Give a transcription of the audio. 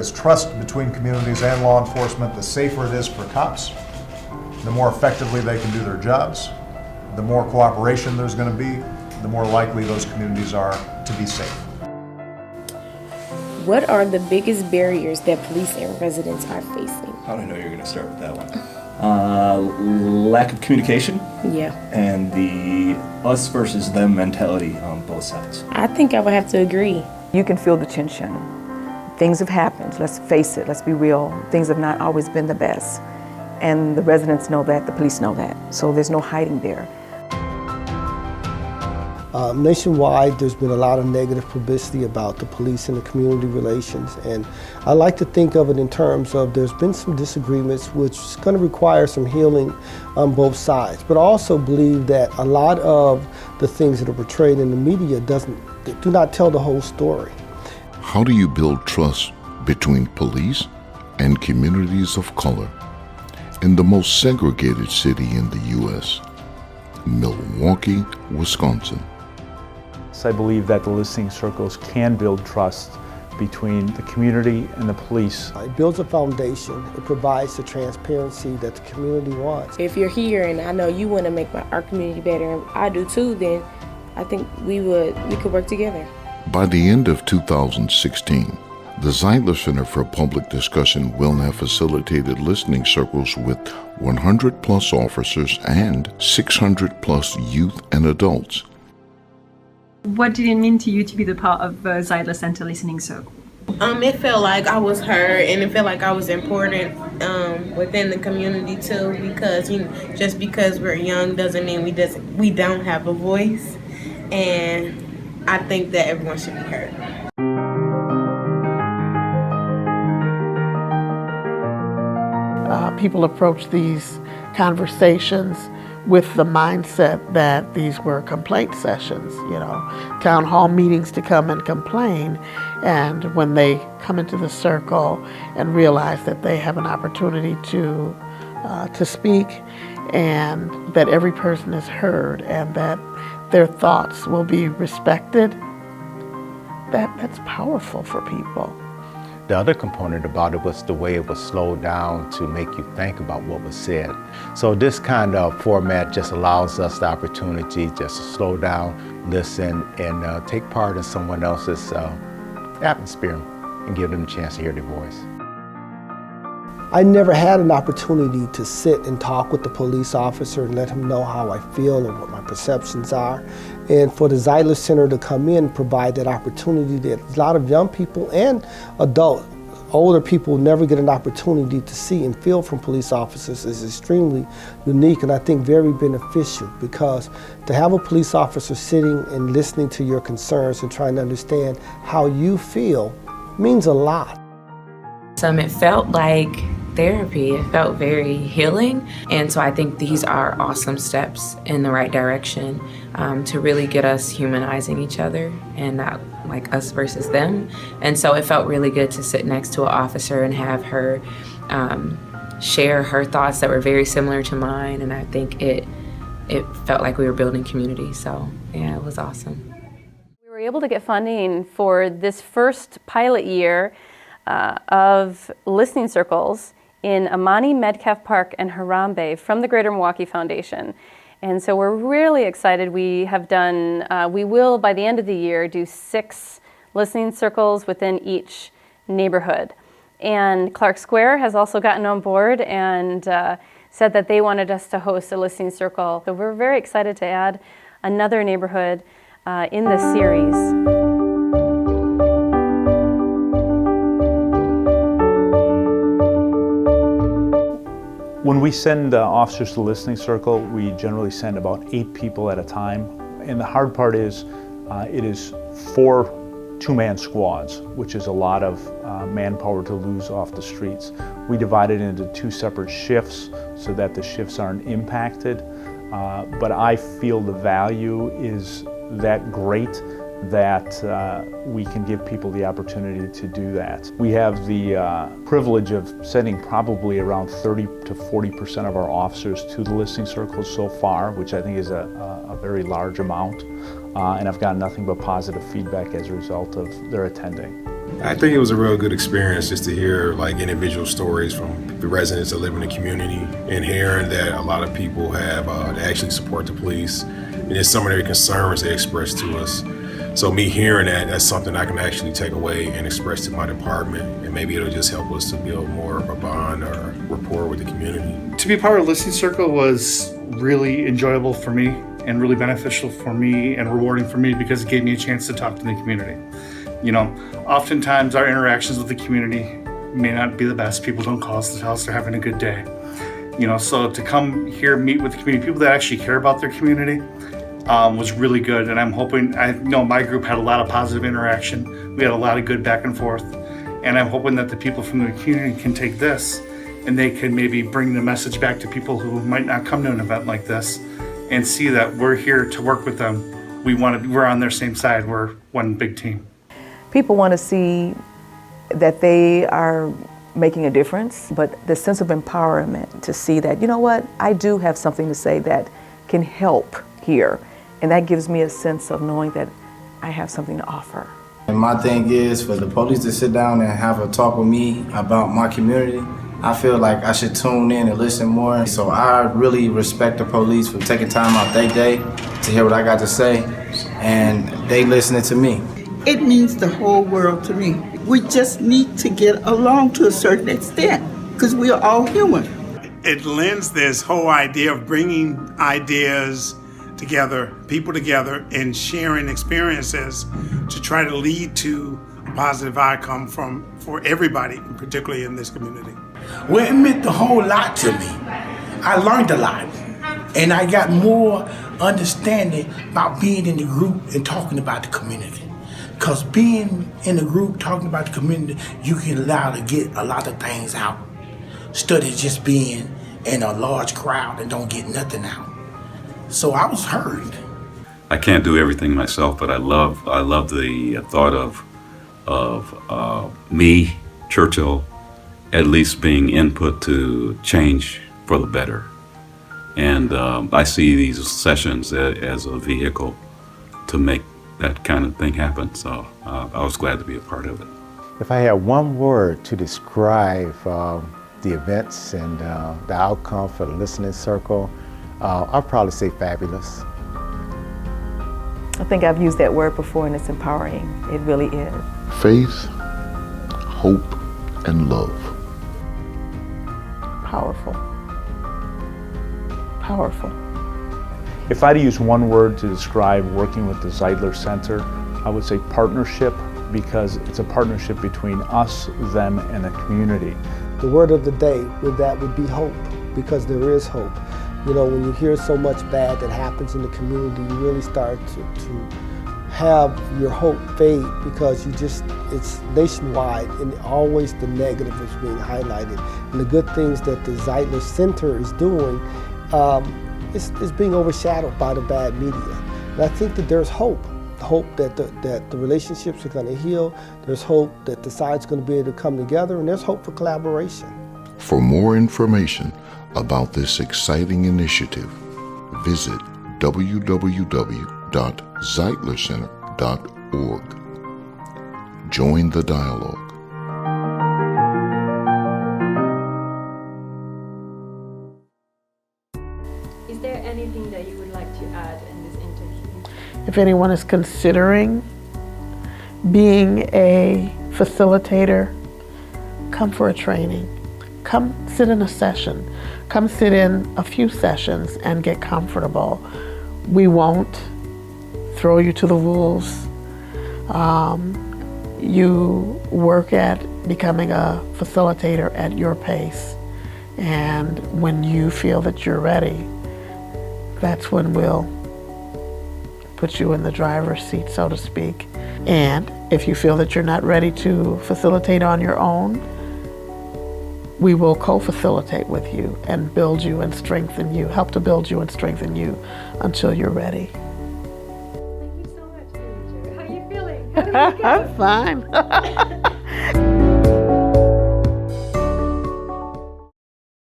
is trust between communities and law enforcement, the safer it is for cops, the more effectively they can do their jobs, the more cooperation there's going to be, the more likely those communities are to be safe. What are the biggest barriers that police and residents are facing? I don't know you're going to start with that one. Lack of communication. Yeah. And the us versus them mentality on both sides. I think I would have to agree. You can feel the tension. Things have happened, let's face it, let's be real. Things have not always been the best. And the residents know that, the police know that. So there's no hiding there. Nationwide, there's been a lot of negative publicity about the police and the community relations, and I like to think of it in terms of there's been some disagreements which is going to require some healing on both sides, but I also believe that a lot of the things that are portrayed in the media do not tell the whole story. How do you build trust between police and communities of color in the most segregated city in the U.S., Milwaukee, Wisconsin? I believe that the listening circles can build trust between the community and the police. It builds a foundation. It provides the transparency that the community wants. If you're here and I know you want to make our community better, and I do too, then I think we could work together. By the end of 2016, the Zeidler Center for Public Discussion will have facilitated listening circles with 100 plus officers and 600 plus youth and adults. What did it mean to you to be the part of the Zeidler Center Listening Circle? It felt like I was heard, and it felt like I was important within the community too. Because just because we're young doesn't mean we don't have a voice, and I think that everyone should be heard. People approach these conversations with the mindset that these were complaint sessions, town hall meetings to come and complain. And when they come into the circle and realize that they have an opportunity to speak, and that every person is heard, and that their thoughts will be respected, that's powerful for people. The other component about it was the way it was slowed down to make you think about what was said. So this kind of format just allows us the opportunity just to slow down, listen, and take part in someone else's atmosphere and give them a chance to hear their voice. I never had an opportunity to sit and talk with the police officer and let him know how I feel and what my perceptions are. And for the Zeidler Center to come in and provide that opportunity that a lot of young people and older people never get an opportunity to see and feel from police officers is extremely unique and I think very beneficial, because to have a police officer sitting and listening to your concerns and trying to understand how you feel means a lot. It felt like therapy. It felt very healing, and so I think these are awesome steps in the right direction to really get us humanizing each other and not like us versus them. And so it felt really good to sit next to an officer and have her share her thoughts that were very similar to mine, and I think it felt like we were building community. So yeah, it was awesome. We were able to get funding for this first pilot year of listening circles in Amani Metcalf Park and Harambe from the Greater Milwaukee Foundation. And so we're really excited. We have done, we will by the end of the year do 6 listening circles within each neighborhood. And Clark Square has also gotten on board and said that they wanted us to host a listening circle. So we're very excited to add another neighborhood in this series. When we send officers to the listening circle, we generally send about 8 people at a time. And the hard part is, it is 4 two-man squads, which is a lot of manpower to lose off the streets. We divide it into 2 separate shifts so that the shifts aren't impacted. But I feel the value is that great that we can give people the opportunity to do that. We have the privilege of sending probably around 30 to 40% of our officers to the listening circles so far, which I think is a very large amount. And I've gotten nothing but positive feedback as a result of their attending. I think it was a real good experience just to hear like individual stories from the residents that live in the community, and hearing that a lot of people have that actually support the police, and just some of their concerns they express to us. So me hearing that, that's something I can actually take away and express to my department, and maybe it'll just help us to build more of a bond or rapport with the community. To be part of the Listening Circle was really enjoyable for me and really beneficial for me and rewarding for me because it gave me a chance to talk to the community. You know, oftentimes our interactions with the community may not be the best. People don't call us to tell us they're having a good day. You know, so to come here, meet with the community, people that actually care about their community, was really good. And I'm hoping, I know my group had a lot of positive interaction. We had a lot of good back and forth. And I'm hoping that the people from the community can take this and they can maybe bring the message back to people who might not come to an event like this and see that we're here to work with them. We're on their same side. We're one big team. People want to see that they are making a difference, but the sense of empowerment to see that, you know what, I do have something to say that can help here. And that gives me a sense of knowing that I have something to offer. And my thing is for the police to sit down and have a talk with me about my community. I feel like I should tune in and listen more. So I really respect the police for taking time out their day to hear what I got to say, and they listening to me. It means the whole world to me. We just need to get along to a certain extent because we are all human. It lends this whole idea of bringing ideas together, people together, and sharing experiences to try to lead to a positive outcome for everybody, particularly in this community. Well, it meant a whole lot to me. I learned a lot, and I got more understanding about being in the group and talking about the community. Because being in a group, talking about the community, you can allow to get a lot of things out. Instead of just being in a large crowd and don't get nothing out. So I was heard. I can't do everything myself, but I love the thought of me, Churchill, at least being input to change for the better. And I see these sessions as a vehicle to make that kind of thing happen. So I was glad to be a part of it. If I had one word to describe the events and the outcome for the Listening Circle, I'd probably say fabulous. I think I've used that word before, and it's empowering. It really is. Faith, hope, and love. Powerful. Powerful. If I had to use one word to describe working with the Zeidler Center, I would say partnership, because it's a partnership between us, them, and the community. The word of the day would be hope, because there is hope. You know, when you hear so much bad that happens in the community, you really start to have your hope fade, because it's nationwide and always the negative is being highlighted. And the good things that the Zeidler Center is doing is being overshadowed by the bad media. And I think that there's hope. Hope that the relationships are going to heal. There's hope that the sides are going to be able to come together, and there's hope for collaboration. For more information about this exciting initiative, visit www.zeidlercenter.org. Join the dialogue. Is there anything that you would like to add in this interview? If anyone is considering being a facilitator, come for a training. Come sit in a session. Come sit in a few sessions and get comfortable. We won't throw you to the wolves. You work at becoming a facilitator at your pace. And when you feel that you're ready, that's when we'll put you in the driver's seat, so to speak. And if you feel that you're not ready to facilitate on your own, we will co-facilitate with you and build you and strengthen you, help to build you and strengthen you until you're ready. Thank you so much, Manager. How are you feeling? How did it go? I'm fine.